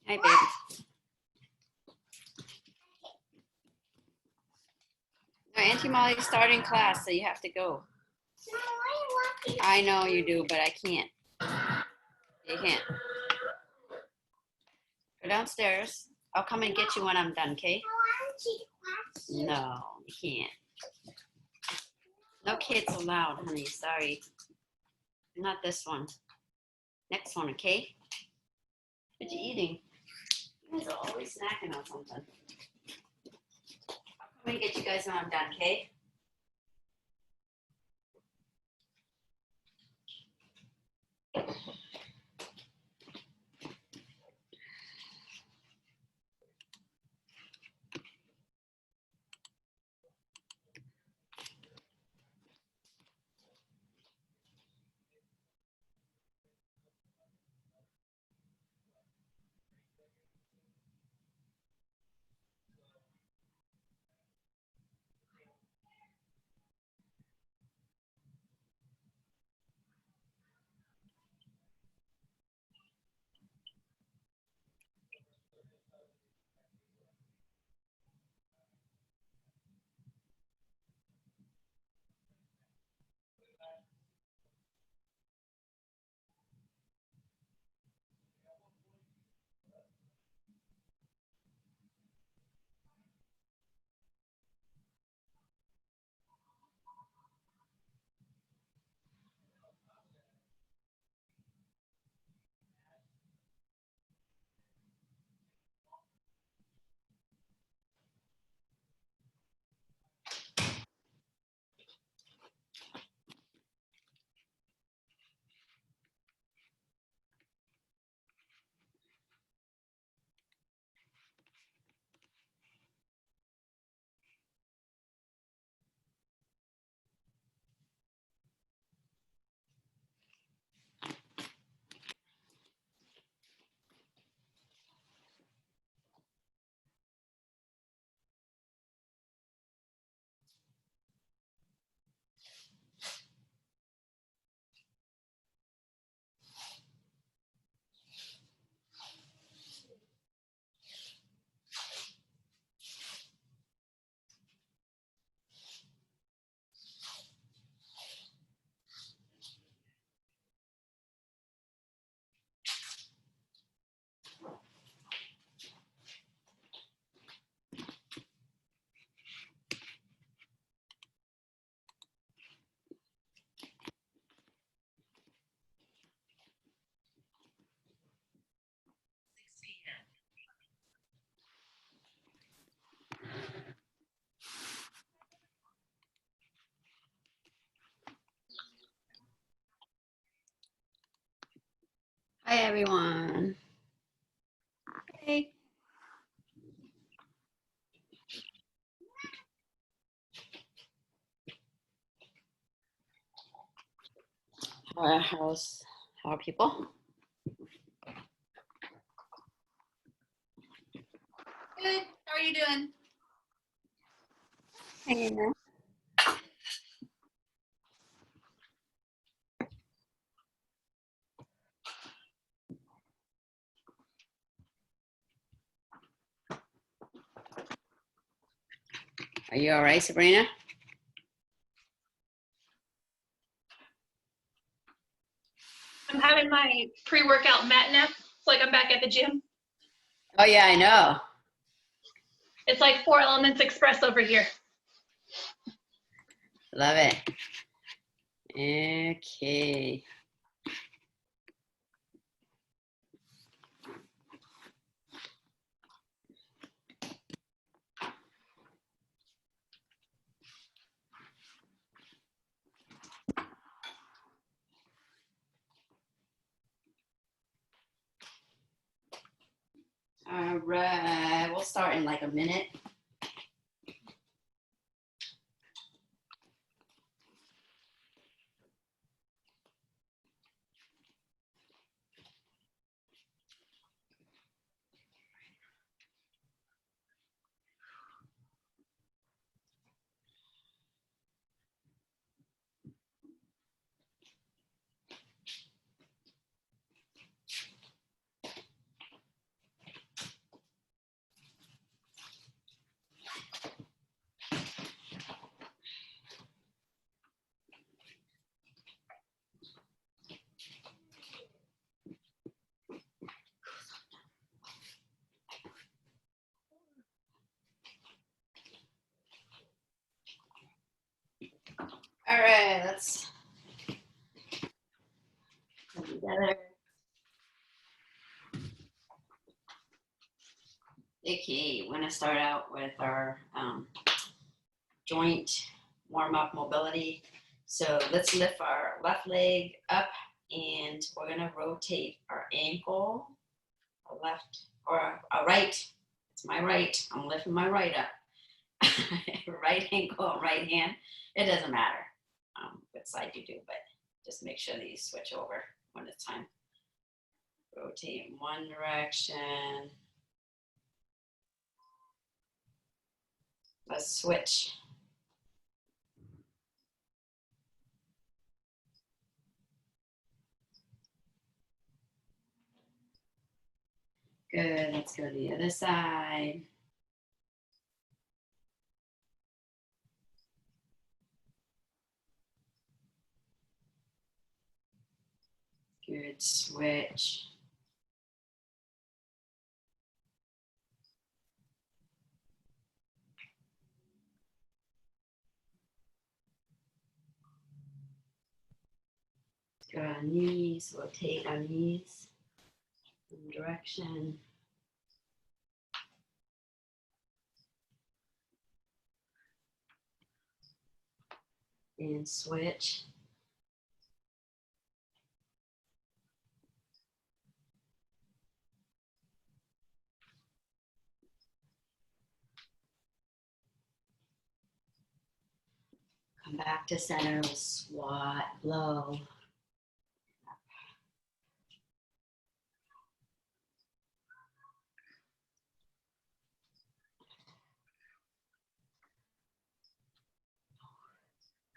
Hi, baby. No, Auntie Mollie's starting class, so you have to go. I know you do, but I can't. You can't. Go downstairs. I'll come and get you when I'm done, okay? No, you can't. No kids allowed, honey. Sorry. Not this one. Next one, okay? What you eating? You guys are always snacking on something. I'll come and get you guys when I'm done, okay? Hi, everyone. Hey. How are people? Good. How are you doing? Hanging in there. Are you all right, Sabrina? I'm having my pre-workout mat nap. It's like I'm back at the gym. Oh, yeah, I know. It's like 4 Elements Express over here. Love it. Okay. All right, we'll start in like a minute. All right, let's come together. Okay, we're gonna start out with our joint warm-up mobility. So let's lift our left leg up and we're gonna rotate our ankle, our left or our right. It's my right. I'm lifting my right up. Right ankle, right hand. It doesn't matter what side you do, but just make sure that you switch over when it's time. Rotate in one direction. Let's switch. Good, let's go to the other side. Good, switch. Let's go on knees, rotate our knees in direction. And switch. Come back to center, squat, blow.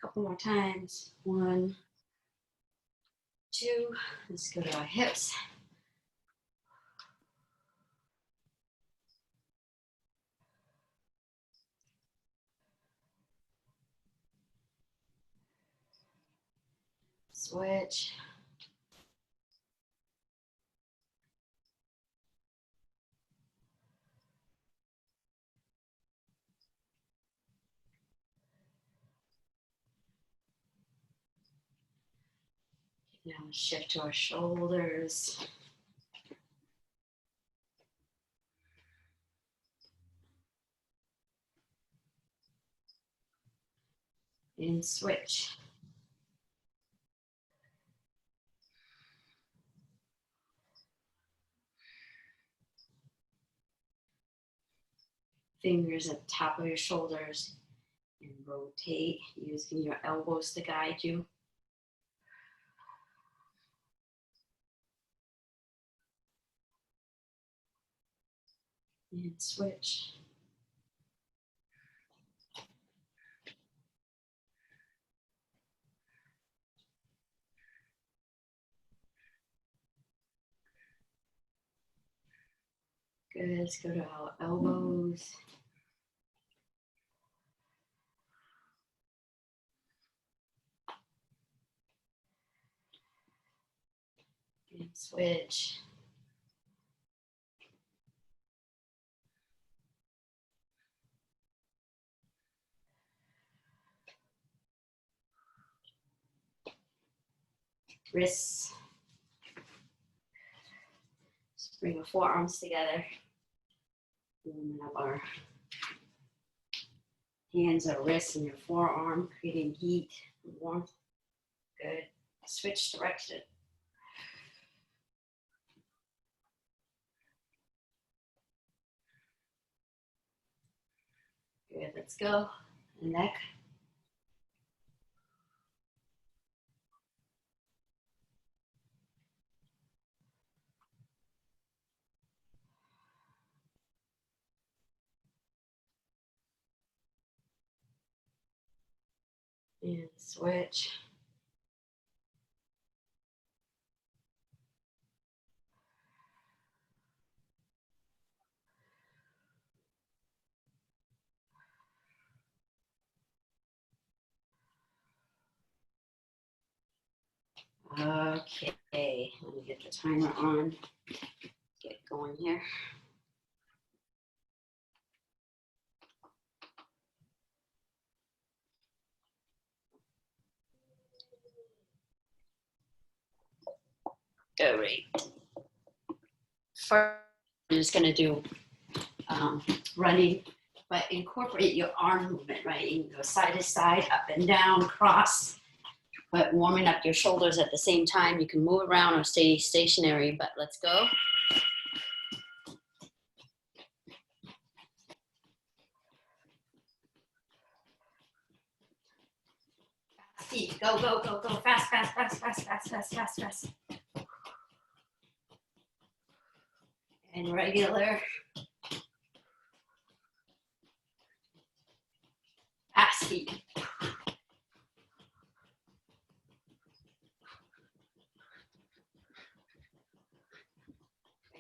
Couple more times. 1, 2. Let's go to our hips. Switch. Now shift to our shoulders. And switch. Fingers at the top of your shoulders and rotate using your elbows to guide you. And switch. Good, let's go to our elbows. And switch. Wrists. Just bring our forearms together. Warming up our hands or wrists and your forearm, creating heat and warmth. Good. Switch direction. Good, let's go. Neck. And switch. Okay, let me get the timer on. Get going here. All right. First, I'm just gonna do running, but incorporate your arm movement, right? You can go side to side, up and down, cross, but warming up your shoulders at the same time. You can move around or stay stationary, but let's go. Feet, go, go, go, go, fast, fast, fast, fast, fast, fast, fast, fast. And regular. Fast feet.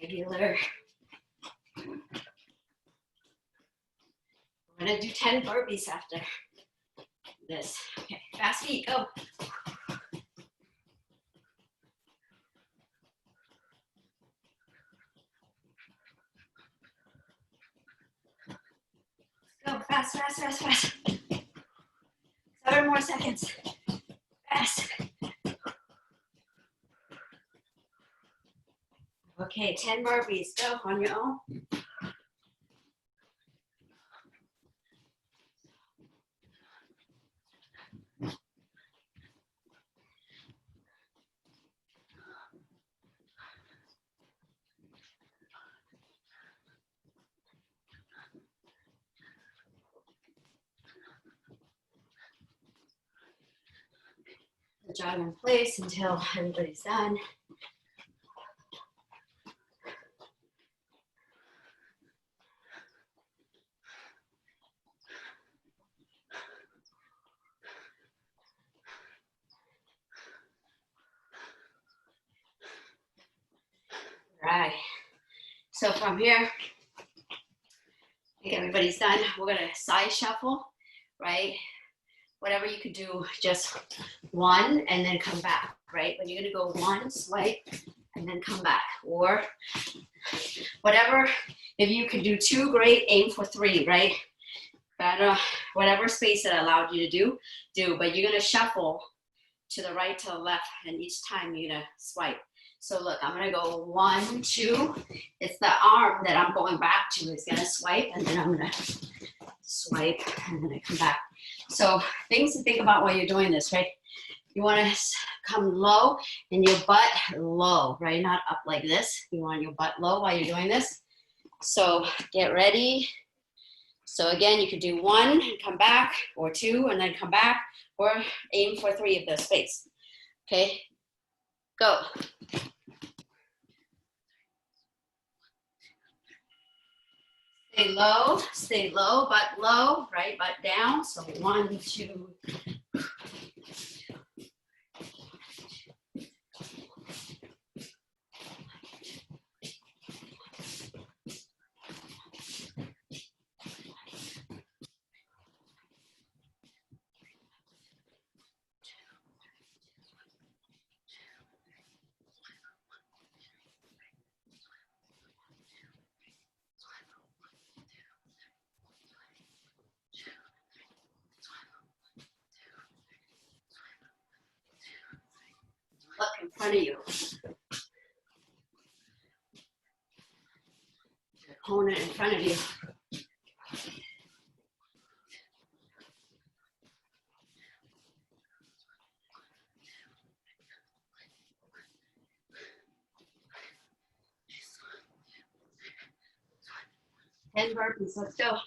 Regular. We're gonna do 10 burpees after this. Okay, fast feet, go. Go, fast, fast, fast, fast. 7 more seconds. Fast. Okay, 10 burpees, go on your own. Jog in place until everybody's done. All right. So from here, I think everybody's done. We're gonna side shuffle, right? Whatever you could do, just one and then come back, right? But you're gonna go one, swipe, and then come back. Or whatever, if you could do 2, great, aim for 3, right? But whatever space that allowed you to do, but you're gonna shuffle to the right, to the left, and each time you're gonna swipe. So look, I'm gonna go 1, 2. It's the arm that I'm going back to is gonna swipe, and then I'm gonna swipe, and then I come back. So things to think about while you're doing this, right? You wanna come low and your butt low, right? Not up like this. You want your butt low while you're doing this. So get ready. So again, you could do 1 and come back, or 2 and then come back, or aim for 3 if there's space. Okay, go. Stay low, butt low, right, butt down. So 1, 2. Look in front of you. Your opponent in front of you. Ten burpees, let's go.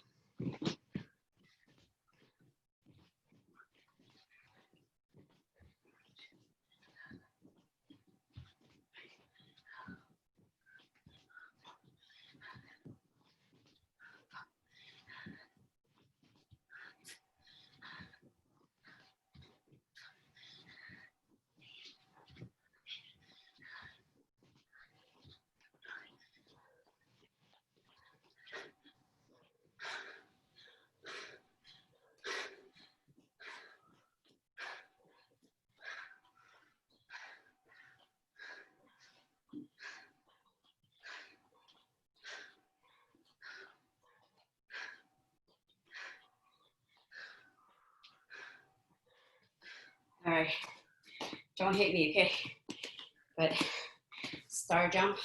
All right, don't hit me, okay? But star jump.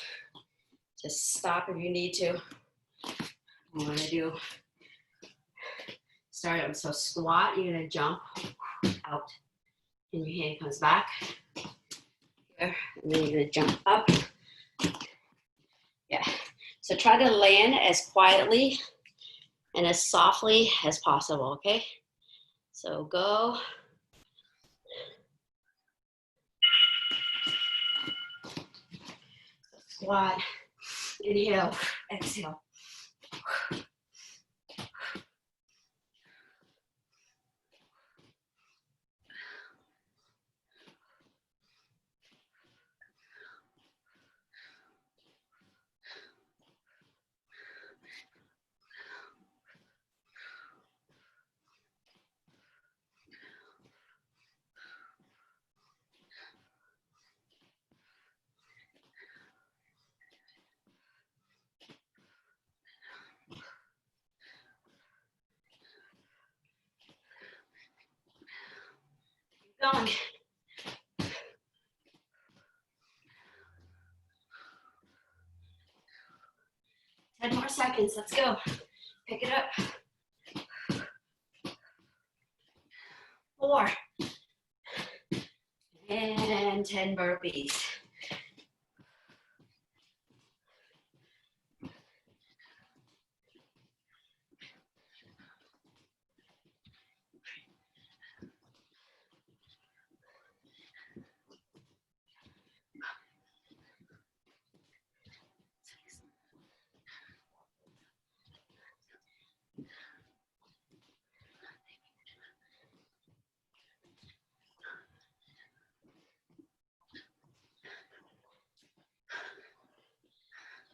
Just stop if you need to. I'm gonna do star jump. So squat, you're gonna jump out and your hand comes back here, and then you're gonna jump up. Yeah, so try to land as quietly and as softly as possible, okay? So go. Squat, inhale, exhale. Keep going. 10 more seconds, let's go. Pick it up. 4. And 10 burpees.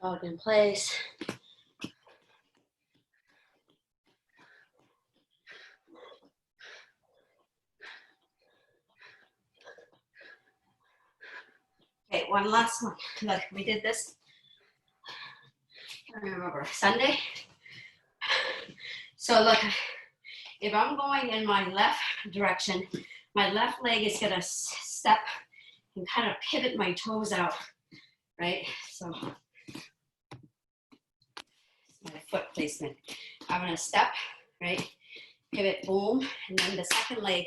Dog in place. Okay, one last one. Look, we did this, I don't remember, Sunday. So look, if I'm going in my left direction, my left leg is gonna step and kind of pivot my toes out, right? So my foot placement. I'm gonna step, right? Pivot, boom, and then the second leg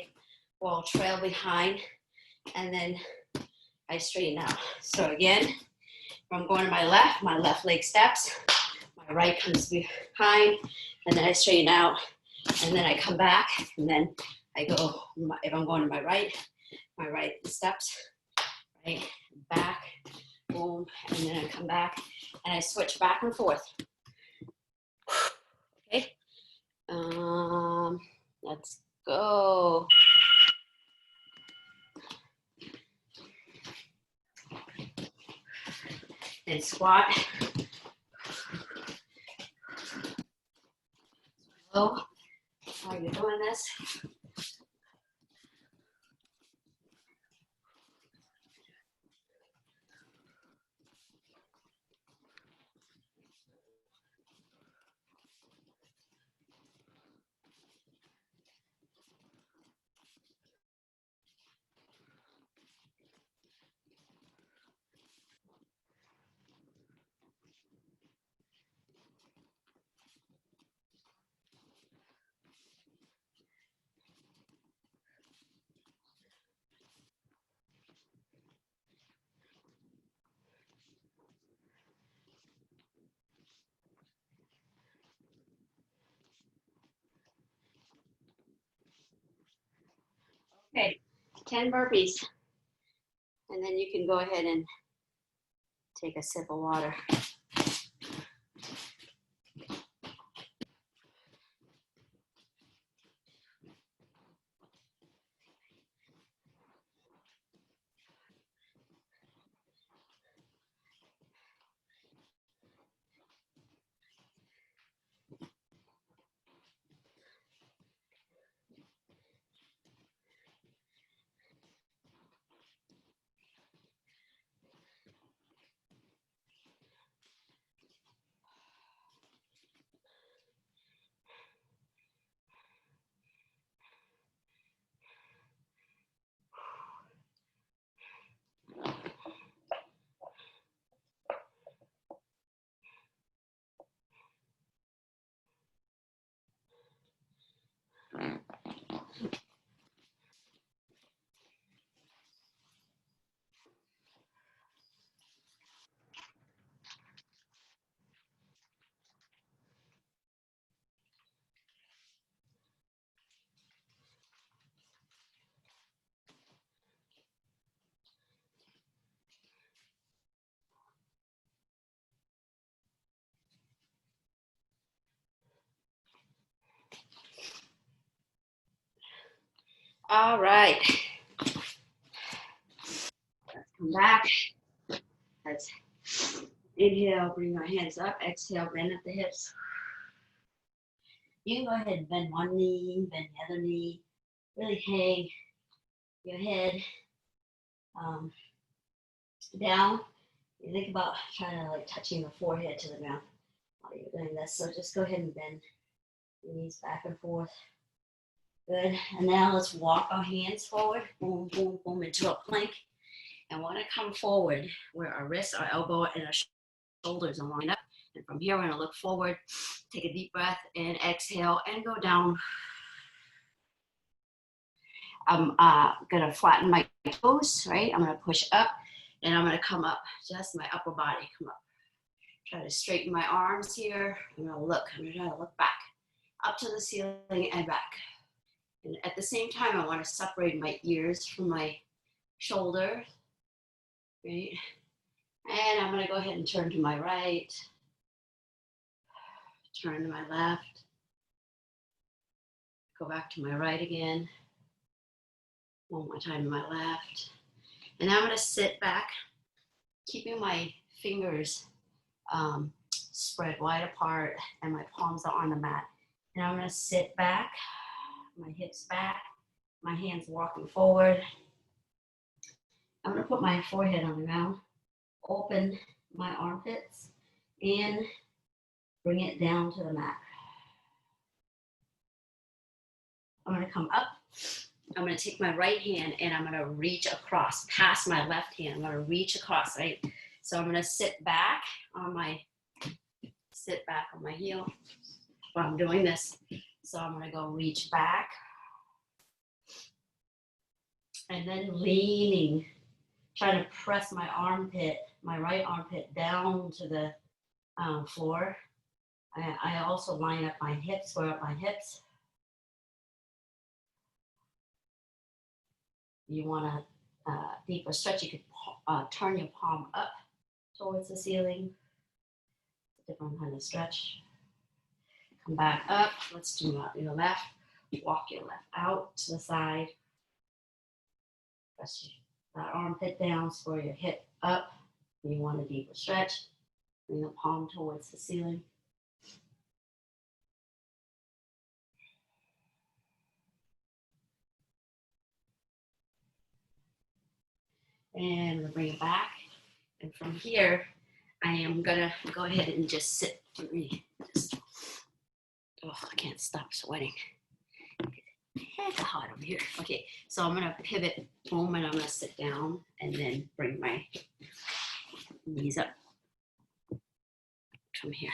will trail behind, and then I straighten out. So again, if I'm going to my left leg steps, my right comes behind, and then I straighten out, and then I come back, and then I go, if I'm going to my right steps, right, back, boom, and then I come back, and I switch back and forth. Okay, let's go. Then squat. Slow. While you're doing this. Okay, 10 burpees. And then you can go ahead and take a sip of water. All right. Let's come back. Let's inhale, bring our hands up. Exhale, bend at the hips. You can go ahead and bend one knee, bend the other knee. Really hang your head down. You think about trying to like touching the forehead to the ground while you're doing this. So just go ahead and bend your knees back and forth. Good. And now let's walk our hands forward. Boom, boom, boom, into a plank. And we're going to come forward where our wrists, our elbow, and our shoulders are lined up. And from here, we're going to look forward. Take a deep breath and exhale and go down. I'm going to flatten my toes, right? I'm going to push up and I'm going to come up, just my upper body come up. Try to straighten my arms here. I'm going to try to look back, up to the ceiling and back. And at the same time, I want to separate my ears from my shoulder, right? And I'm going to go ahead and turn to my right, turn to my left, go back to my right again. One more time to my left. And now I'm going to sit back, keeping my fingers spread wide apart and my palms are on the mat. And I'm going to sit back, my hips back, my hands walking forward. I'm going to put my forehead on the ground, open my armpits, and bring it down to the mat. I'm going to come up. I'm going to take my right hand and I'm going to reach across past my left hand. I'm going to reach across, right? So I'm going to sit back on my heel while I'm doing this. So I'm going to go reach back and then leaning, trying to press my armpit, my right armpit down to the floor. I also line up my hips, square up my hips. You want a deeper stretch, you could turn your palm up towards the ceiling. Different kind of stretch. Come back up. Let's do your left. Walk your left out to the side. Press that armpit down, square your hip up. You want a deeper stretch. Bring the palm towards the ceiling. And we'll bring it back. And from here, I am gonna go ahead and just sit. I can't stop sweating. It's hot over here. Okay, so I'm gonna pivot, boom, and I'm gonna sit down and then bring my knees up. Come here.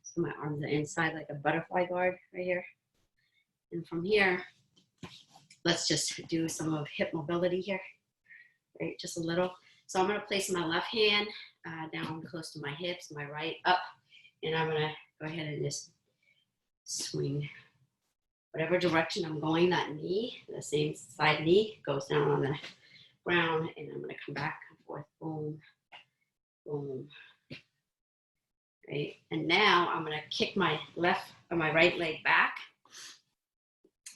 So my arms are inside like a butterfly guard right here. And from here, let's just do some of hip mobility here, right? Just a little. So I'm gonna place my left hand down close to my hips, my right up, and I'm gonna go ahead and just swing whatever direction I'm going, that knee, the same side knee goes down on the ground, and I'm gonna come back and forth, boom, boom, right? And now I'm gonna kick my left or my right leg back.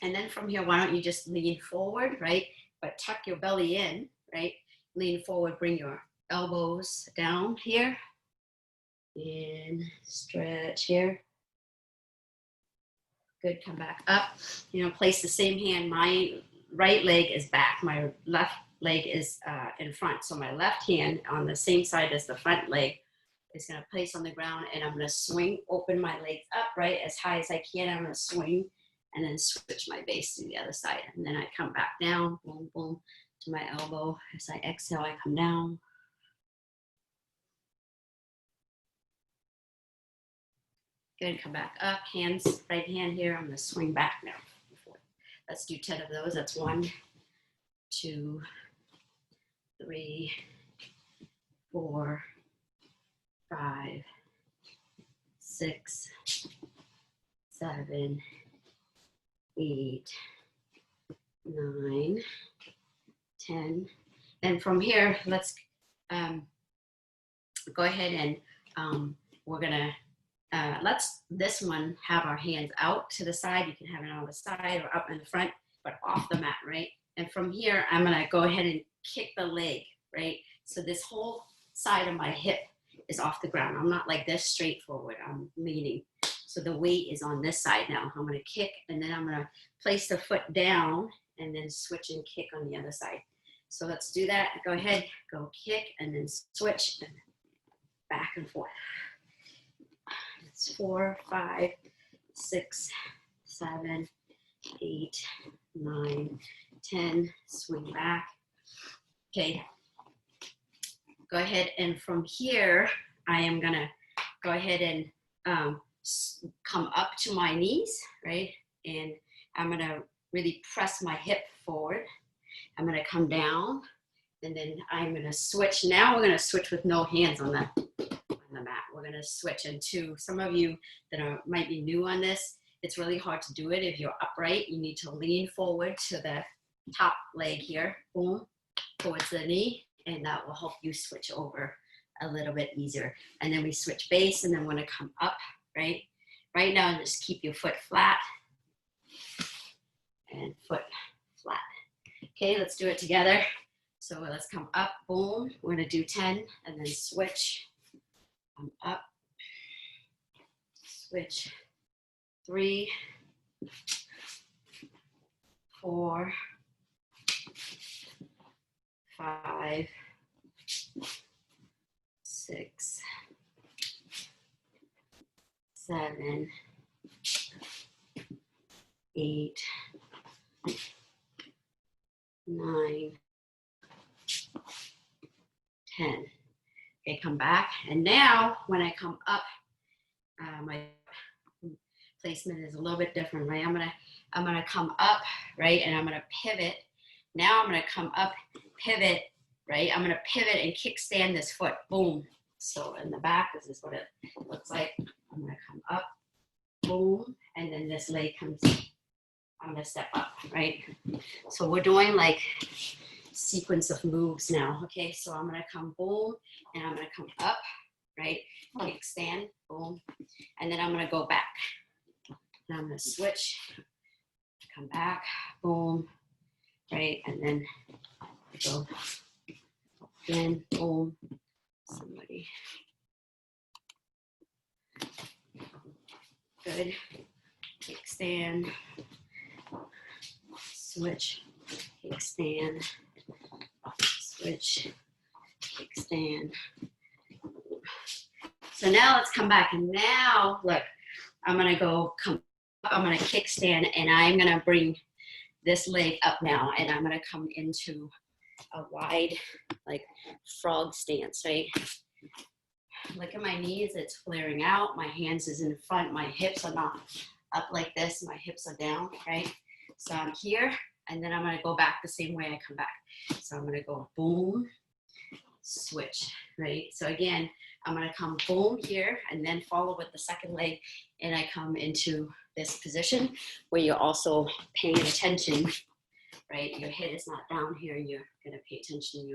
And then from here, why don't you just lean forward, right? But tuck your belly in, right? Lean forward, bring your elbows down here, and stretch here. Good, come back up. Place the same hand. My right leg is back. My left leg is in front. So my left hand on the same side as the front leg is gonna place on the ground, and I'm gonna swing, open my legs up, right, as high as I can. I'm gonna swing and then switch my base to the other side. And then I come back down, boom, boom, to my elbow. As I exhale, I come down. Good, come back up, hands, right hand here. I'm gonna swing back now. Let's do 10 of those. That's 1, 2, 3, 4, 5, 6, 7, 8, 9, 10. And from here, let's go ahead and we're gonna let's this one have our hands out to the side. You can have it on the side or up in the front, but off the mat, right? And from here, I'm gonna go ahead and kick the leg, right? So this whole side of my hip is off the ground. I'm not like this straight forward, I'm leaning. So the weight is on this side now. I'm gonna kick, and then I'm gonna place the foot down and then switch and kick on the other side. So let's do that. Go ahead, go kick, and then switch and back and forth. It's 4, 5, 6, 7, 8, 9, 10. Swing back. Okay. Go ahead, and from here, I am gonna go ahead and come up to my knees, right? And I'm gonna really press my hip forward. I'm gonna come down, and then I'm gonna switch. Now we're gonna switch with no hands on the mat. We're gonna switch. And to some of you that might be new on this, it's really hard to do it. If you're upright, you need to lean forward to the top leg here, boom, towards the knee, and that will help you switch over a little bit easier. And then we switch base, and then want to come up, right? Right now, just keep your foot flat and foot flat. Okay, let's do it together. So let's come up, boom. We're gonna do 10, and then switch. Come up, switch. 3, 4, 5, 6, 7, 8, 9, 10. Okay, come back. And now when I come up, my placement is a little bit different, right? I'm gonna come up, right? And I'm gonna pivot. Now I'm gonna come up, pivot, right? I'm gonna pivot and kickstand this foot, boom. So in the back, this is what it looks like. I'm gonna come up, boom, and then this leg comes, I'm gonna step up, right? So we're doing like sequence of moves now, okay? So I'm gonna come boom, and I'm gonna come up, right? Kickstand, boom, and then I'm gonna go back. Now I'm gonna switch, come back, boom, right? And then go again, boom, somebody. Good, kickstand, switch, kickstand, switch, kickstand. So now let's come back, and now look, I'm gonna go come up, I'm gonna kickstand, and I'm gonna bring this leg up now, and I'm gonna come into a wide, like frog stance, right? Look at my knees, it's flaring out, my hands is in front, my hips are not up like this, my hips are down, right? So I'm here, and then I'm gonna go back the same way I come back. So I'm gonna go boom, switch, right? So again, I'm gonna come boom here, and then follow with the second leg, and I come into this position where you're also paying attention, right? Your head is not down here, you're gonna pay attention to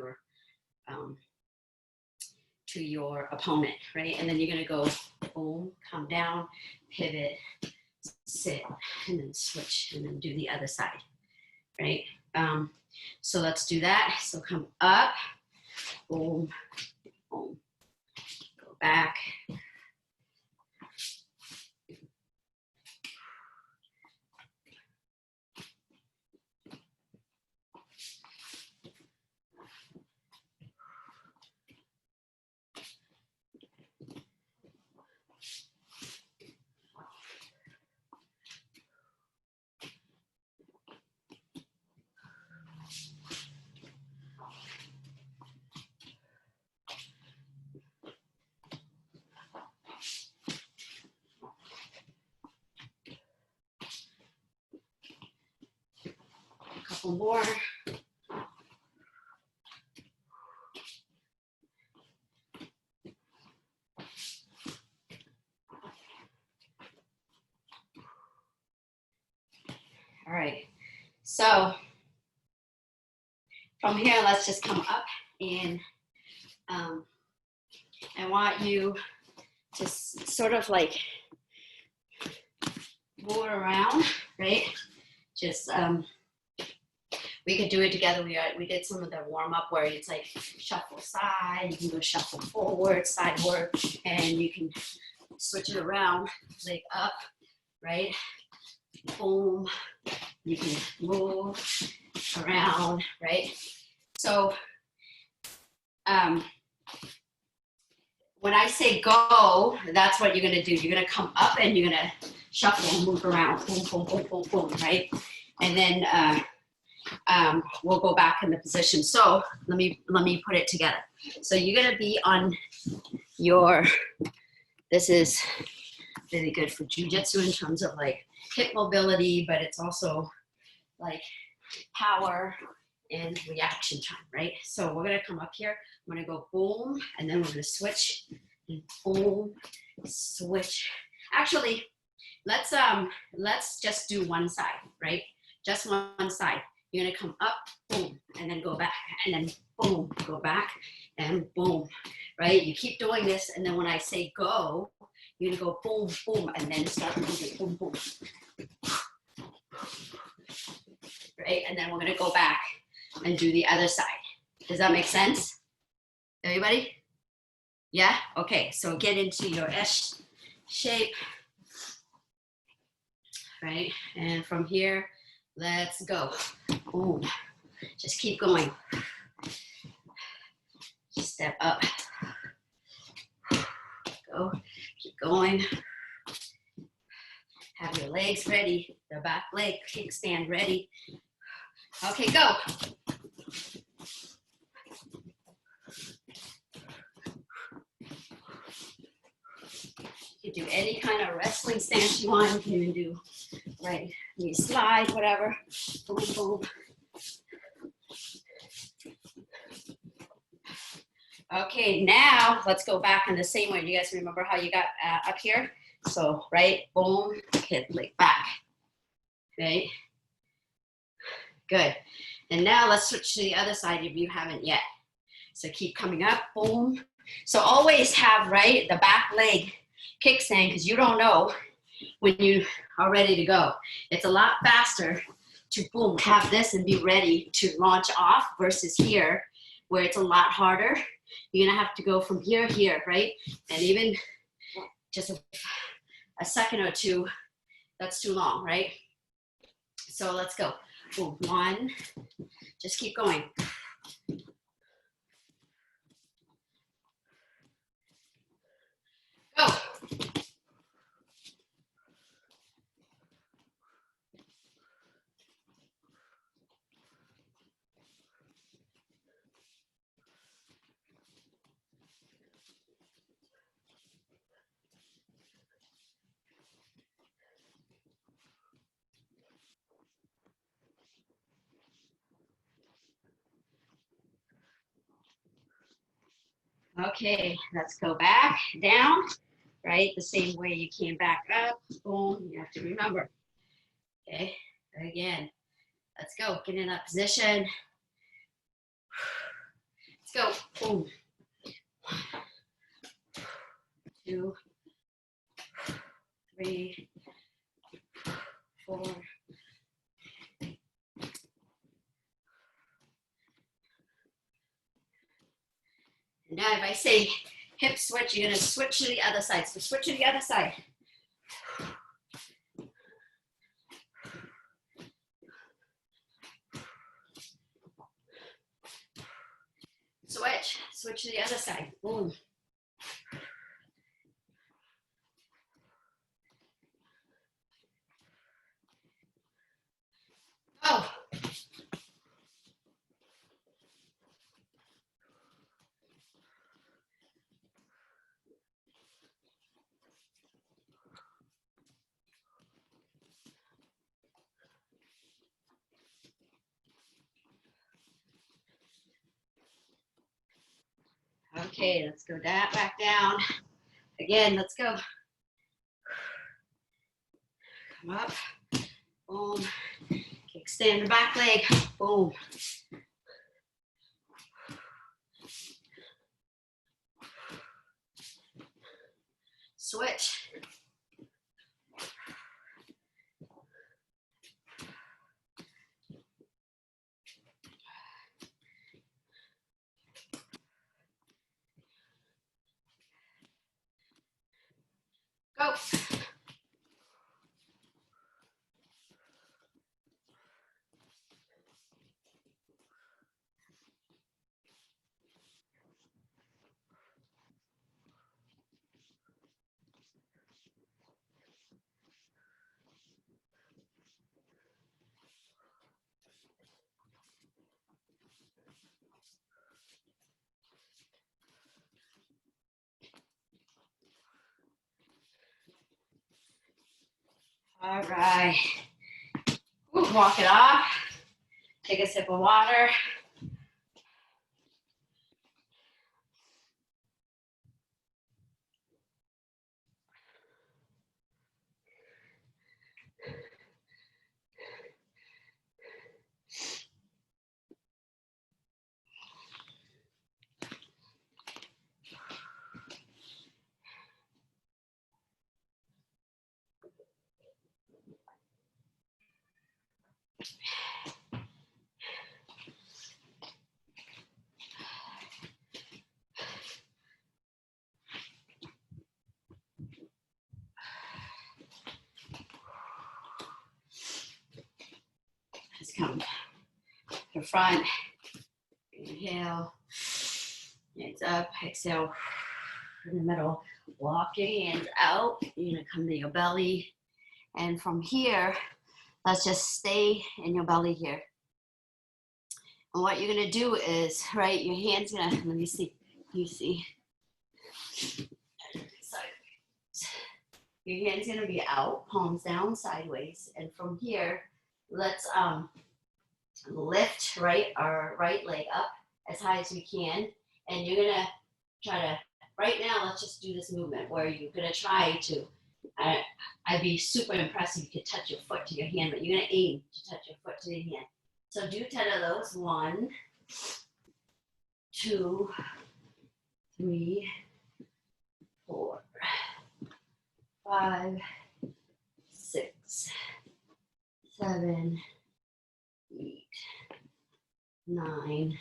your opponent, right? And then you're gonna go boom, come down, pivot, sit, and then switch, and then do the other side, right? So let's do that. So come up, boom, boom, go back. Couple more. All right, so from here, let's just come up, and I want you just sort of like move around, right? Just we could do it together. We did some of the warm up where it's like shuffle side, you can go shuffle forward, sideward, and you can switch it around, leg up, right? Boom. You can move around, right? So when I say go, that's what you're gonna do. You're gonna come up and you're gonna shuffle and move around, boom, boom, boom, boom, boom, right? And then we'll go back in the position. So let me put it together. So you're gonna be on your, this is really good for jiu-jitsu in terms of like hip mobility, but it's also like power and reaction time, right? So we're gonna come up here, I'm gonna go boom, and then we're gonna switch, and boom, switch. Actually, let's just do one side, right? Just one side. You're gonna come up, boom, and then go back, and then boom, go back, and boom, right? You keep doing this, and then when I say go, you're gonna go boom, boom, and then start moving, boom, boom. Right, and then we're gonna go back and do the other side. Does that make sense? Everybody? Yeah? Okay, so get into your S shape, right? And from here, let's go. Boom. Just keep going. Step up. Go. Keep going. Have your legs ready. The back leg kickstand ready. Okay, go. You can do any kind of wrestling stance you want. You can even do, right, you slide, whatever. Boom, boom. Okay, now let's go back in the same way. You guys remember how you got up here? So, right, boom, hit leg back. Okay, good. And now let's switch to the other side if you haven't yet. So keep coming up, boom. So always have, right, the back leg kickstand, because you don't know when you are ready to go. It's a lot faster to, boom, have this and be ready to launch off versus here, where it's a lot harder. You're gonna have to go from here, right? And even just a second or two, that's too long, right? So let's go. Boom, one, just keep going. Go. Okay, let's go back down, right? The same way you came back up, boom, you have to remember. Okay, again, let's go, get in that position. Let's go, boom. 2, 3, 4. And now if I say hip switch, you're gonna switch to the other side. So switch to the other side. Switch to the other side, boom. Oh. Okay, let's go back down. Again, let's go. Come up, boom. Kickstand the back leg, boom. Switch. Go. All right. Walk it off. Take a sip of water. Let's come to front. Inhale. Hands up. Exhale. In the middle. Walk your hands out. You're gonna come to your belly. And from here, let's just stay in your belly here. And what you're gonna do is, right, your hand's gonna, let me see, you see. Your hand's gonna be out, palms down, sideways. And from here, let's lift, right, our right leg up as high as we can. And you're gonna try to, right now, let's just do this movement where you're gonna try to, I'd be super impressed if you could touch your foot to your hand, but you're gonna aim to touch your foot to your hand. So do 10 of those. 1, 2, 3, 4, 5, 6, 7, 8, 9,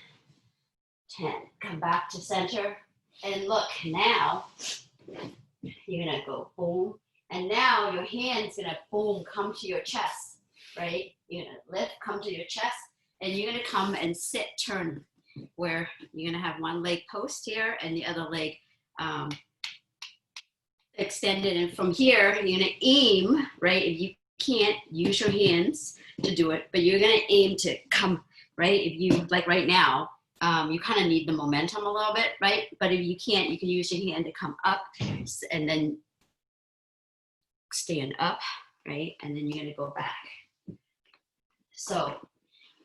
10. Come back to center. And look, now you're gonna go boom. And now your hand's gonna boom, come to your chest, right? You're gonna lift, come to your chest, and you're gonna come and sit, turn, where you're gonna have one leg post here and the other leg extended. And from here, you're gonna aim, right? If you can't, use your hands to do it, but you're gonna aim to come, right? If you, like right now, you kind of need the momentum a little bit, right? But if you can't, you can use your hand to come up and then stand up, right? And then you're gonna go back. So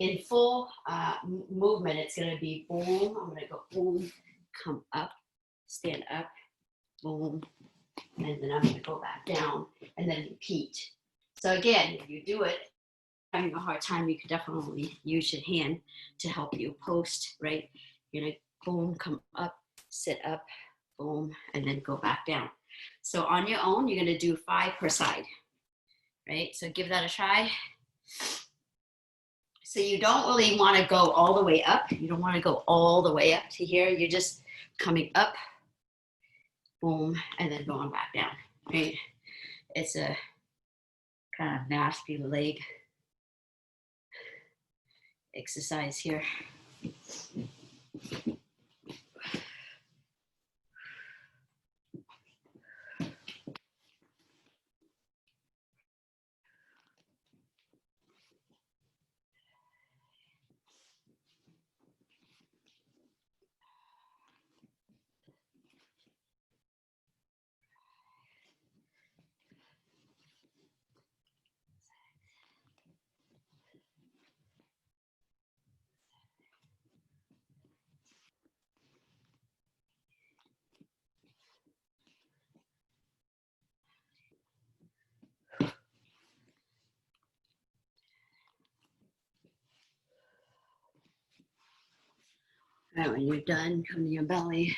in full movement, it's gonna be boom, I'm gonna go boom, come up, stand up, boom, and then I'm gonna go back down and then repeat. So again, if you do it, having a hard time, you could definitely use your hand to help you post, right? You're gonna boom, come up, sit up, boom, and then go back down. So on your own, you're gonna do 5 per side, right? So give that a try. So you don't really wanna go all the way up. You don't wanna go all the way up to here. You're just coming up, boom, and then going back down, right? It's a kind of nasty leg exercise here. All right, when you're done, come to your belly.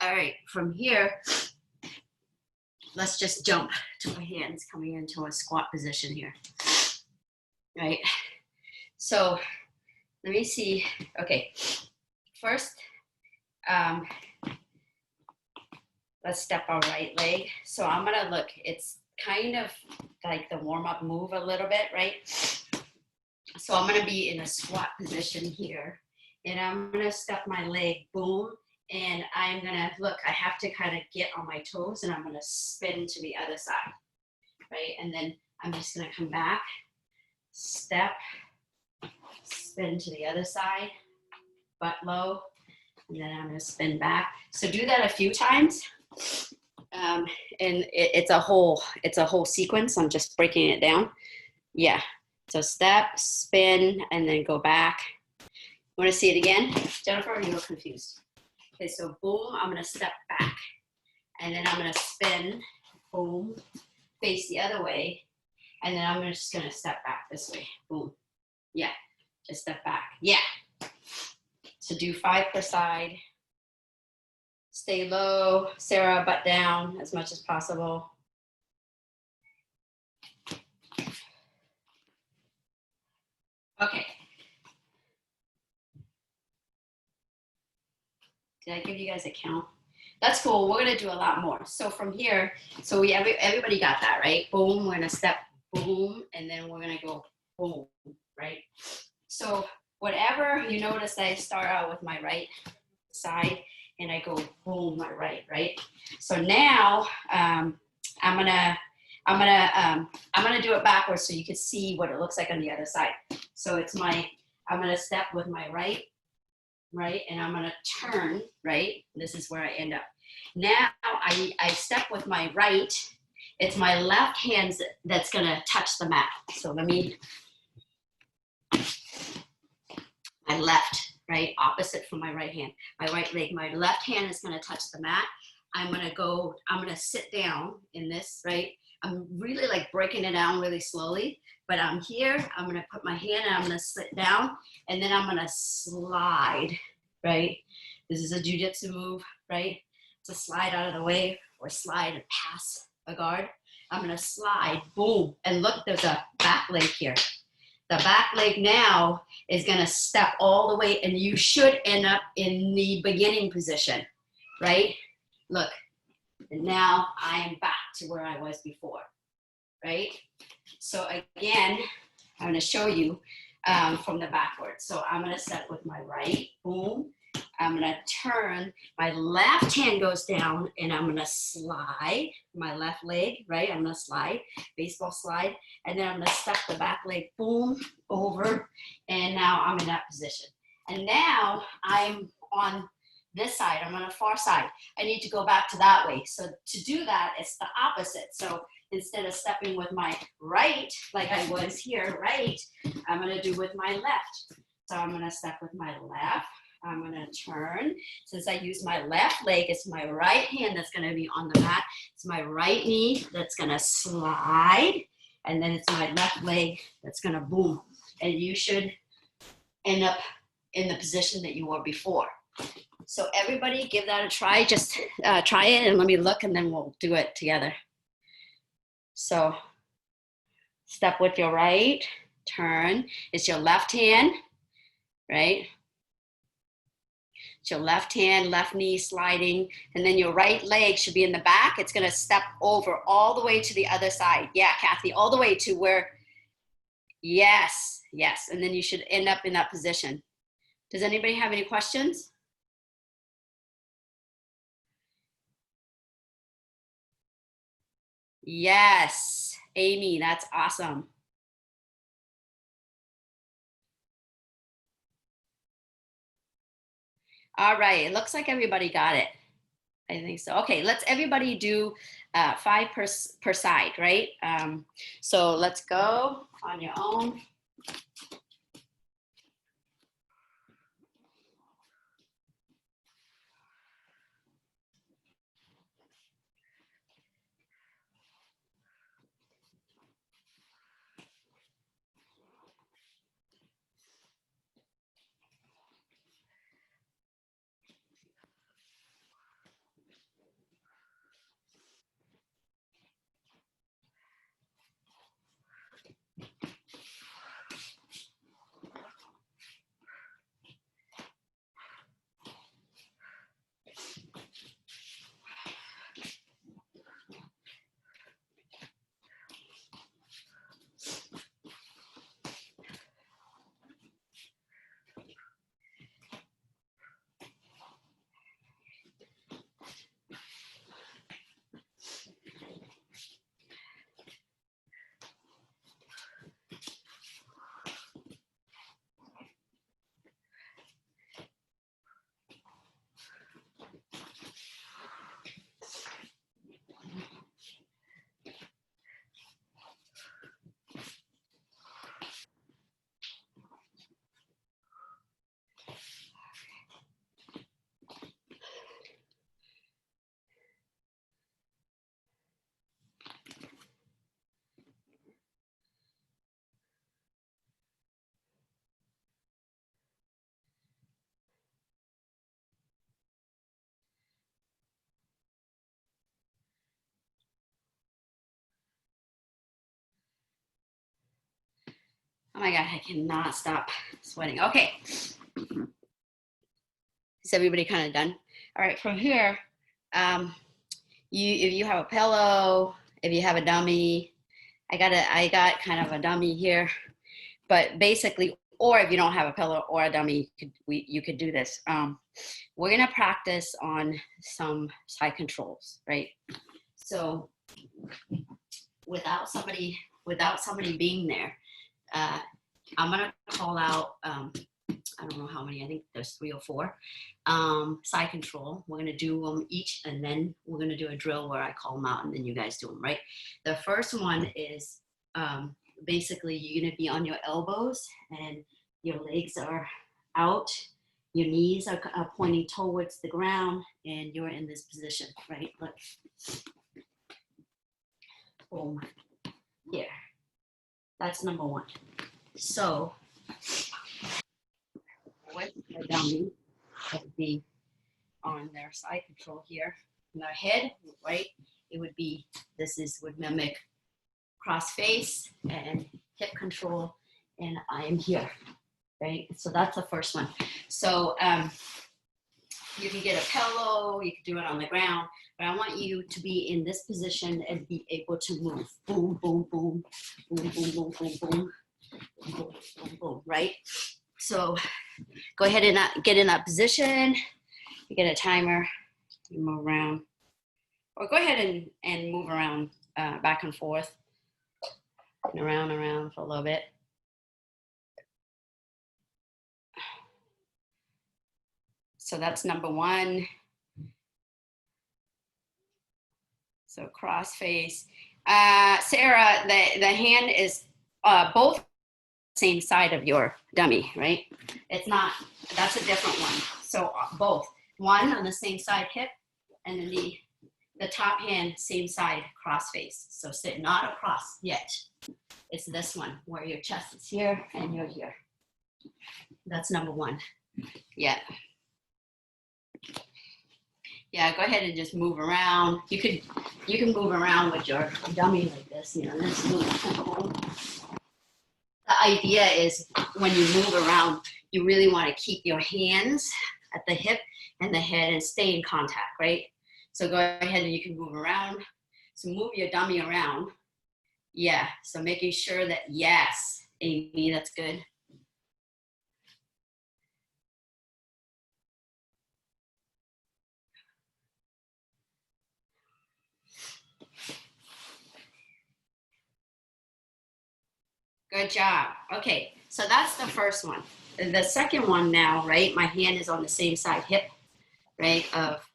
All right, from here, let's just jump to our hands coming into a squat position here. Right? So let me see. Okay, first, let's step our right leg. So I'm gonna look, it's kind of like the warm-up move a little bit, right? So I'm gonna be in a squat position here, and I'm gonna step my leg, boom, and I'm gonna, look, I have to kind of get on my toes, and I'm gonna spin to the other side, right? And then I'm just gonna come back, step, spin to the other side, butt low, and then I'm gonna spin back. So do that a few times. And it's a whole sequence. I'm just breaking it down. Yeah. So step, spin, and then go back. Want to see it again? Jennifer, you look confused. Okay, so boom, I'm gonna step back, and then I'm gonna spin, boom, face the other way, and then I'm just gonna step back this way. Boom. Yeah. Just step back. Yeah. So do 5 per side. Stay low, Sarah, butt down as much as possible. Okay. Did I give you guys a count? That's cool. We're gonna do a lot more. So from here, so everybody got that, right? Boom, we're gonna step, boom, and then we're gonna go boom, right? So whatever, you notice I start out with my right side and I go boom, my right, right? So now I'm gonna do it backwards so you can see what it looks like on the other side. So it's I'm gonna step with my right, and I'm gonna turn, right? This is where I end up. Now I step with my right, it's my left hand that's gonna touch the mat. So let me, my left, right, opposite from my right hand. My right leg, my left hand is gonna touch the mat. I'm gonna sit down in this, right? I'm really like breaking it down really slowly, but I'm here, I'm gonna put my hand and I'm gonna sit down, and then I'm gonna slide, right? This is a jiu-jitsu move, right? To slide out of the way or slide and pass a guard. I'm gonna slide, boom, and look, there's a back leg here. The back leg now is gonna step all the way, and you should end up in the beginning position, right? Look, and now I am back to where I was before, right? So again, I'm gonna show you from the backwards. So I'm gonna step with my right, boom. I'm gonna turn, my left hand goes down, and I'm gonna slide my left leg, right? I'm gonna slide, baseball slide, and then I'm gonna step the back leg, boom, over, and now I'm in that position. And now I'm on this side, I'm on the far side. I need to go back to that way. So to do that, it's the opposite. So instead of stepping with my right, like I was here, right, I'm gonna do with my left. So I'm gonna step with my left. I'm gonna turn. Since I use my left leg, it's my right hand that's gonna be on the mat. It's my right knee that's gonna slide. And then it's my left leg that's gonna boom. And you should end up in the position that you were before. So everybody give that a try. Just try it and let me look, and then we'll do it together. So step with your right, turn. It's your left hand, right? It's your left hand, left knee sliding, and then your right leg should be in the back. It's gonna step over all the way to the other side. Yeah, Kathy, all the way to where, yes, yes. And then you should end up in that position. Does anybody have any questions? Yes, Amy, that's awesome. All right, it looks like everybody got it. I think so. Okay, let's everybody do 5 per side, right? So let's go on your own. Oh my God, I cannot stop sweating. Okay. Is everybody kind of done? All right, from here, if you have a pillow, if you have a dummy, I got kind of a dummy here, but basically, or if you don't have a pillow or a dummy, you could do this. We're gonna practice on some side controls, right? So without somebody being there, I'm gonna call out, I don't know how many, I think there's 3 or 4, side control. We're gonna do them each, and then we're gonna do a drill where I call them out and then you guys do them, right? The first one is basically you're gonna be on your elbows and your legs are out, your knees are pointing towards the ground, and you're in this position, right? Look. Boom. Here. That's number 1. So with the dummy, it would be on their side control here. And their head, right? It would be, would mimic cross face and hip control, and I am here, right? So that's the first one. So you can get a pillow, you can do it on the ground, but I want you to be in this position and be able to move. Boom, boom, boom, boom, boom, boom, boom, boom, boom, boom, boom, right? So go ahead and get in that position. You get a timer, you move around, or go ahead and move around back and forth, and around for a little bit. So that's number 1. So cross face. Sarah, the hand is both same side of your dummy, right? It's not, that's a different one. So both, one on the same side hip, and then the top hand, same side cross face. So sit not across yet. It's this one where your chest is here and you're here. That's number 1. Yeah. Yeah, go ahead and just move around. You can move around with your dummy like this, you know, this move. The idea is when you move around, you really want to keep your hands at the hip and the head and stay in contact, right? So go ahead and you can move around. So move your dummy around. Yeah, so making sure that, yes, Amy, that's good. Good job. Okay, so that's the first one. The second one now, right? My hand is on the same side hip, right, of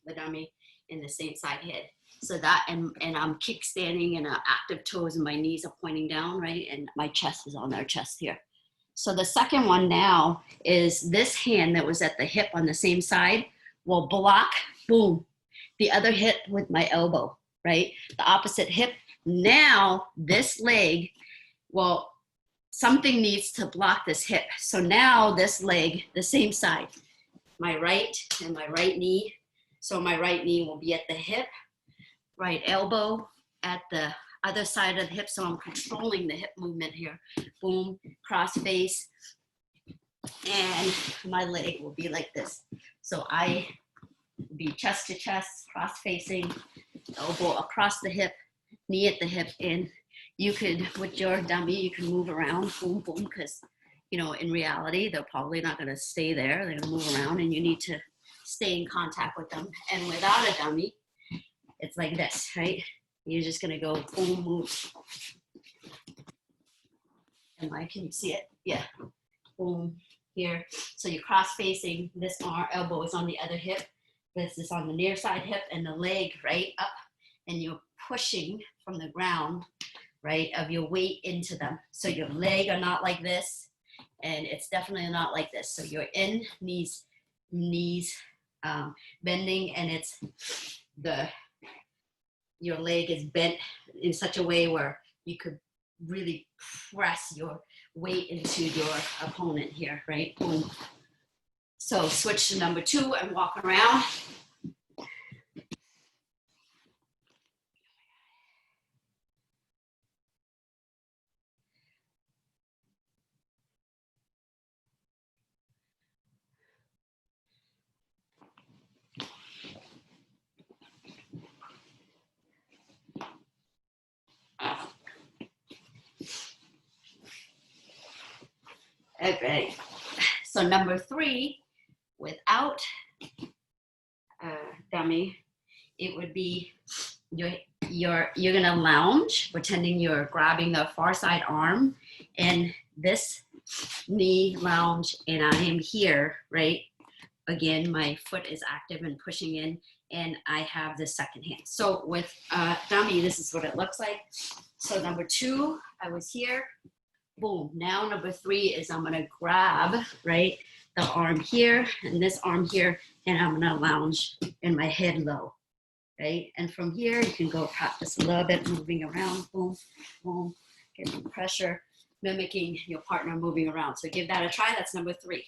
the dummy, in the same side head. So that, and I'm kickstanding and active toes, and my knees are pointing down, right? And my chest is on their chest here. So the second one now is this hand that was at the hip on the same side will block, boom, the other hip with my elbow, right? The opposite hip. Now this leg, well, something needs to block this hip. So now this leg, the same side, my right and my right knee. So my right knee will be at the hip, right elbow at the other side of the hip. So I'm controlling the hip movement here. Boom, cross face. And my leg will be like this. So I will be chest to chest, cross facing, elbow across the hip, knee at the hip. And you could, with your dummy, you can move around, boom, boom, because, you know, in reality, they're probably not going to stay there. They're going to move around, and you need to stay in contact with them. And without a dummy, it's like this, right? You're just going to go boom, move. Am I, can you see it? Yeah. Boom, here. So you're cross facing, this arm, elbow is on the other hip. This is on the near side hip, and the leg, right, up. And you're pushing from the ground, right, of your weight into them. So your leg are not like this, and it's definitely not like this. So you're in, knees bending, and it's your leg is bent in such a way where you could really press your weight into your opponent here, right? Boom. So switch to number 2 and walk around. Okay. So number 3, without dummy, it would be you're gonna lounge, pretending you're grabbing the far side arm, and this knee lounge, and I am here, right? Again, my foot is active and pushing in, and I have the second hand. So with dummy, this is what it looks like. So number 2, I was here, boom. Now number 3 is I'm gonna grab, right, the arm here and this arm here, and I'm gonna lounge in my head low, right? And from here, you can go practice a little bit, moving around, boom, boom, get some pressure, mimicking your partner moving around. So give that a try, that's number 3.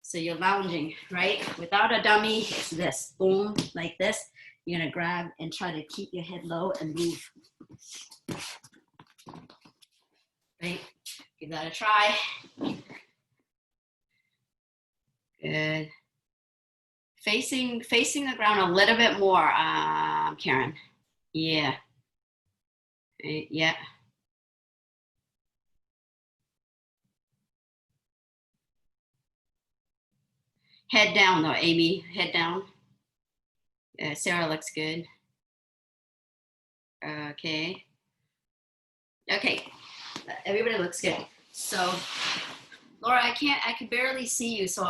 So you're lounging, right? Without a dummy, it's this, boom, like this. You're gonna grab and try to keep your head low and move. Right? Give that a try. Good. Facing the ground a little bit more, Karen. Yeah. Yeah. Head down though, Amy. Head down. Sarah looks good. Okay. Okay. Everybody looks good. So, Laura, I can barely see you, so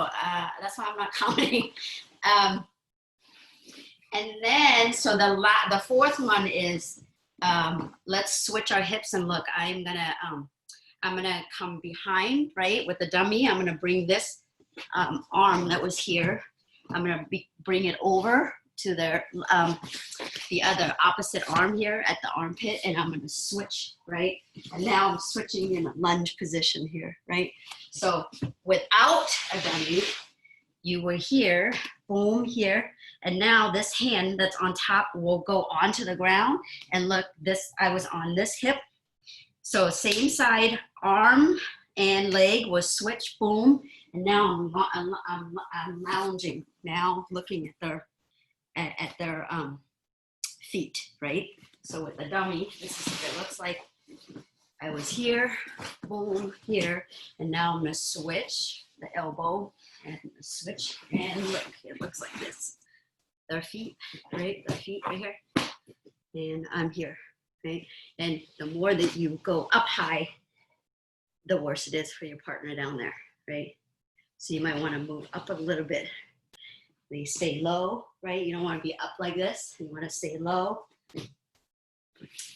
that's why I'm not counting. And then, so the fourth one is, let's switch our hips and look. I'm gonna come behind, right, with the dummy. I'm gonna bring this arm that was here. I'm gonna bring it over to the other opposite arm here at the armpit, and I'm gonna switch, right? And now I'm switching in a lunge position here, right? So without a dummy, you were here, boom, here, and now this hand that's on top will go onto the ground, and look, I was on this hip. So same side, arm and leg was switched, boom, and now I'm lounging, now looking at their feet, right? So with the dummy, this is what it looks like. I was here, boom, here, and now I'm gonna switch the elbow and switch, and look, it looks like this. Their feet, right? Their feet right here, and I'm here, right? And the more that you go up high, the worse it is for your partner down there, right? So you might want to move up a little bit. You stay low, right? You don't want to be up like this. You want to stay low.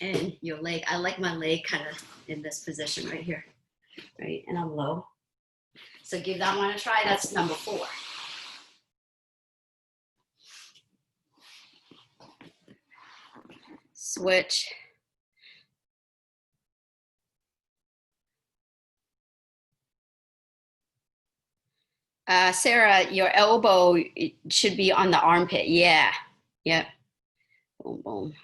And your leg, I like my leg kind of in this position right here, right? And I'm low. So give that one a try. That's number 4. Switch. Sarah, your elbow should be on the armpit. Yeah. Yep. Boom, boom.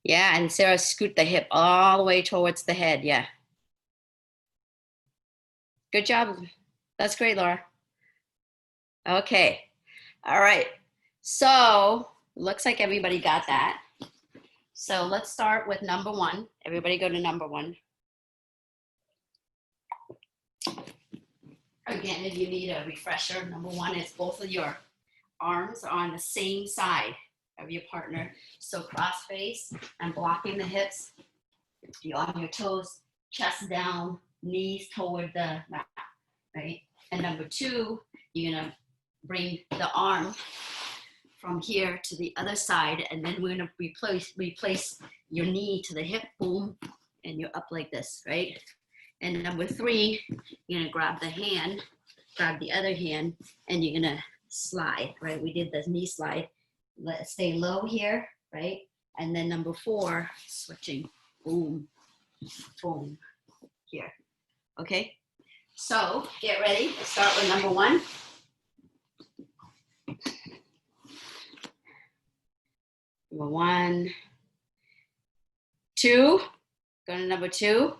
Yeah, and Sarah, scoot the hip all the way towards the head. Yeah. Good job. That's great, Laura. Okay. All right. So looks like everybody got that. So let's start with number 1. Everybody go to number 1. Again, if you need a refresher, number 1 is both of your arms are on the same side of your partner. So cross face and blocking the hips. You're on your toes, chest down, knees toward the mat, right? And number 2, you're gonna bring the arm from here to the other side, and then we're gonna replace your knee to the hip, boom, and you're up like this, right? And number 3, you're gonna grab the other hand, and you're gonna slide, right? We did the knee slide. Let's stay low here, right? And then number 4, switching, boom, boom, here, okay? So get ready, let's start with number 1. Number 1, 2, go to number 2,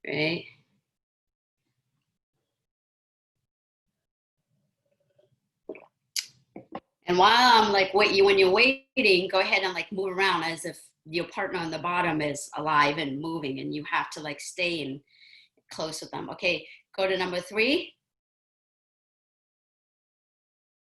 right? And while I'm like, when you're waiting, go ahead and like move around as if your partner on the bottom is alive and moving, and you have to like stay in close with them. Okay, go to number 3.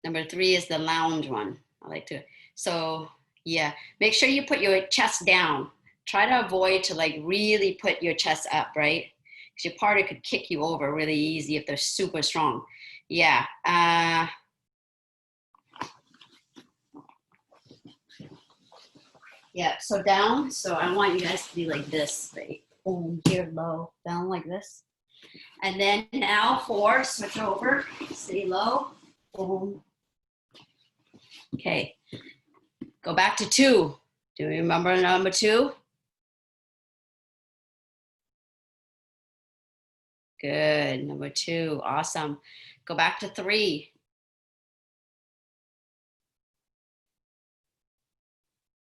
Number 3 is the lounge one. I like to, so yeah, make sure you put your chest down. Try to avoid to like really put your chest up, right? Because your partner could kick you over really easy if they're super strong. Yeah. Yeah, so down. So I want you guys to be like this, right? Boom, here, low, down like this. And then now 4, switch over, stay low, boom. Okay, go back to 2. Do you remember number 2? Good, number 2, awesome. Go back to 3.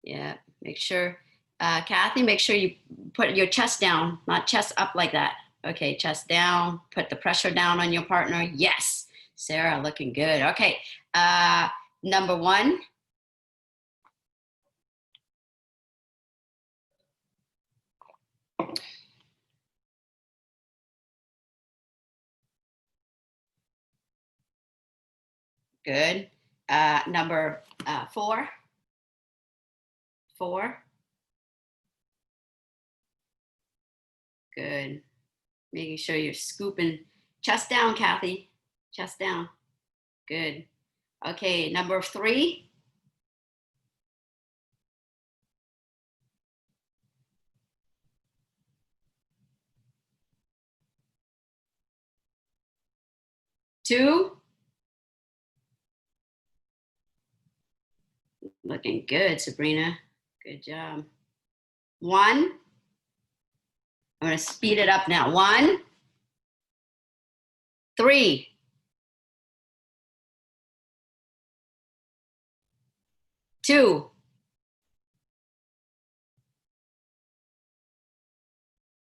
Yeah, make sure, Cathy, make sure you put your chest down, not chest up like that. Okay, chest down, put the pressure down on your partner. Yes, Sarah, looking good. Okay, number 1. Good. Number 4. 4. Good. Making sure you're scooping. Chest down, Cathy. Chest down. Good. Okay, number 3. Two. Looking good, Sabrina. Good job. 1. I'm going to speed it up now. 1, 3. 2.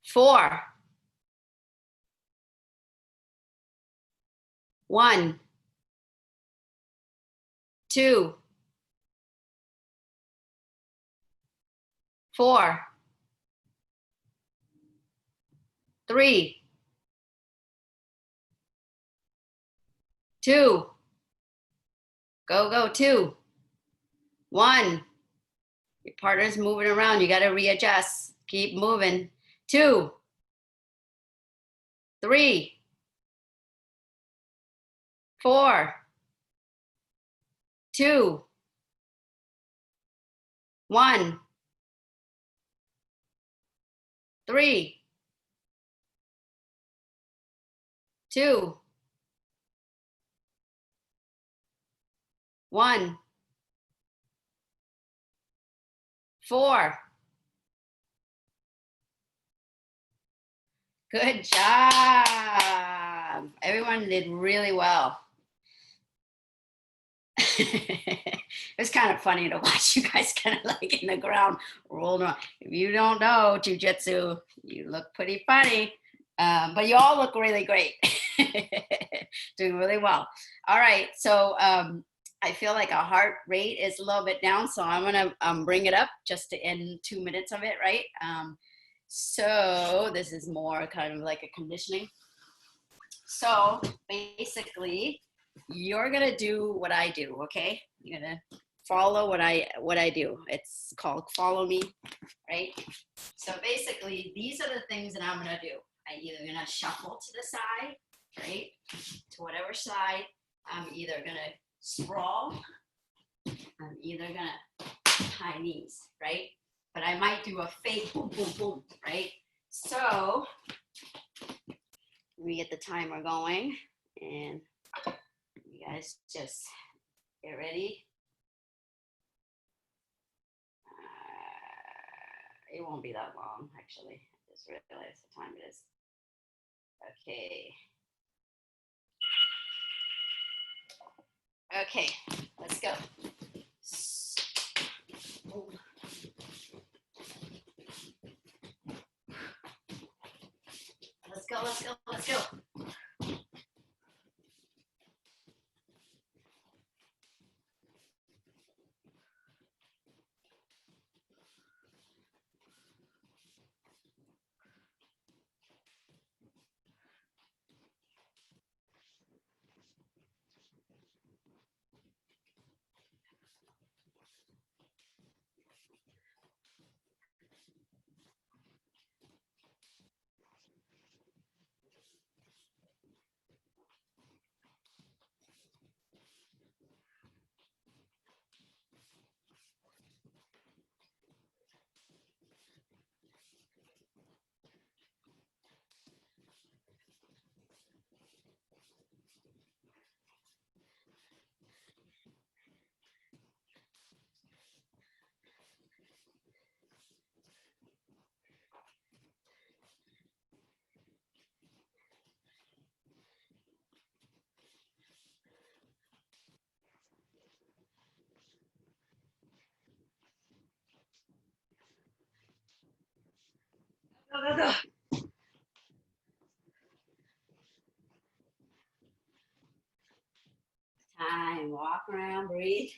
4. 1, 2, 4, 3, 2. Go, 2. 1. Your partner's moving around. You got to readjust. Keep moving. 2, 3, 4, 2, 1, 3, 2, 1, 4. Good job. Everyone did really well. It was kind of funny to watch you guys kind of like in the ground rolling around. If you don't know jiu-jitsu, you look pretty funny, but you all look really great. Doing really well. All right, so I feel like our heart rate is a little bit down, so I'm gonna bring it up just to end 2 minutes of it, right? So this is more kind of like a conditioning. So basically, you're gonna do what I do, okay? You're gonna follow what I do. It's called follow me, right? So basically, these are the things that I'm gonna do. I'm either gonna shuffle to the side, right? To whatever side. I'm either gonna sprawl. I'm either gonna high knees, right? But I might do a fake boom, boom, boom, right? So let me get the timer going, and you guys just get ready. It won't be that long, actually. I just realized the time it is. Okay. Okay, let's go. Let's go, let's go, let's go. Time, walk around, breathe.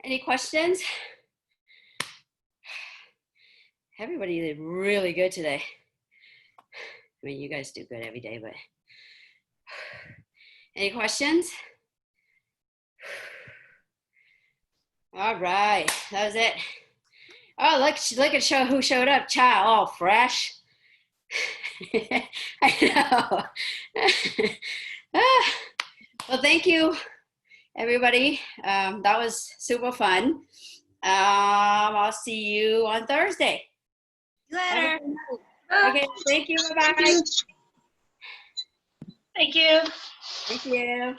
Any questions? Everybody did really good today. I mean, you guys do good every day, but any questions? All right, that was it. Oh, look at who showed up. Child, all fresh. I know. Ah, well, thank you, everybody. That was super fun. I'll see you on Thursday. Later. Okay, thank you. Bye-bye. Thank you. Thank you.